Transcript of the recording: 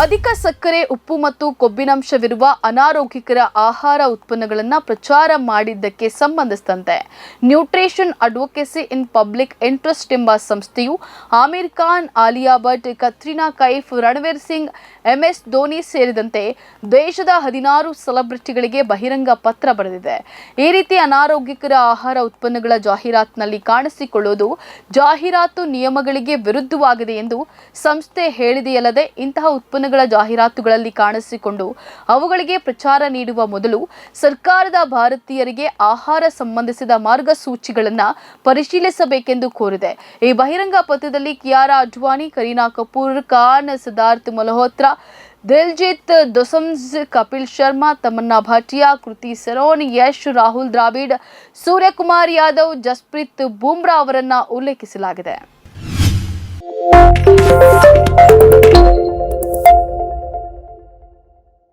ಅಧಿಕ ಸಕ್ಕರೆ, ಉಪ್ಪು ಮತ್ತು ಕೊಬ್ಬಿನಾಂಶವಿರುವ ಅನಾರೋಗ್ಯಕರ ಆಹಾರ ಉತ್ಪನ್ನಗಳನ್ನು ಪ್ರಚಾರ ಮಾಡಿದ್ದಕ್ಕೆ ಸಂಬಂಧಿಸಿದಂತೆ nutrition advocacy in public interest ಎಂಬ ಸಂಸ್ಥೆಯು ಆಮಿರ್ ಖಾನ್, ಆಲಿಯಾ ಭಟ್, ಕತ್ರಿನಾ ಕೈಫ್, ರಣವೀರ್ ಸಿಂಗ್, MS ಧೋನಿ ಸೇರಿದಂತೆ ದೇಶದ 16 ಸೆಲೆಬ್ರಿಟಿಗಳಿಗೆ ಬಹಿರಂಗ ಪತ್ರ ಬರೆದಿದೆ. ಈ ರೀತಿ ಅನಾರೋಗ್ಯಕರ ಆಹಾರ ಉತ್ಪನ್ನಗಳ ಜಾಹೀರಾತಿನಲ್ಲಿ ಕಾಣಿಸಿಕೊಳ್ಳುವುದು ಜಾಹೀರಾತು ನಿಯಮಗಳಿಗೆ ವಿರುದ್ಧವಾಗಿದೆ ಎಂದು ಸಂಸ್ಥೆ ಹೇಳಿದೆಯಲ್ಲದೆ ಇಂತಹ ಉತ್ಪನ್ನಗಳ ಜಾಹೀರಾತುಗಳಲ್ಲಿ ಕಾಣಿಸಿಕೊಂಡು ಅವುಗಳಿಗೆ ಪ್ರಚಾರ ನೀಡುವ ಮೊದಲು ಸರ್ಕಾರದ ಭಾರತೀಯರಿಗೆ ಆಹಾರ ಸಂಬಂಧಿಸಿದ ಮಾರ್ಗಸೂಚಿಗಳನ್ನು ಪರಿಶೀಲಿಸಬೇಕೆಂದು ಕೋರಿದೆ. ಈ ಬಹಿರಂಗ ಪತ್ರದಲ್ಲಿ ಕಿಯಾರಾ ಅಡ್ವಾಣಿ, ಕರೀನಾ ಕಪೂರ್ ಖಾನ್, ಸಿದ್ಧಾರ್ಥ್ ಮಲ್ಹೋತ್ರಾ, ದಿಲ್ಜಿತ್ ದೊಸಂಜ್, ಕಪಿಲ್ ಶರ್ಮಾ, ತಮನ್ನಾ ಭಾಟಿಯಾ, ಕೃತಿ ಸೆರೋನ್, ಯಶ್, ರಾಹುಲ್ ದ್ರಾವಿಡ್, ಸೂರ್ಯಕುಮಾರ್ ಯಾದವ್, ಜಸ್ಪ್ರೀತ್ ಬುಮ್ರಾ ಅವರನ್ನು ಉಲ್ಲೇಖಿಸಲಾಗಿದೆ.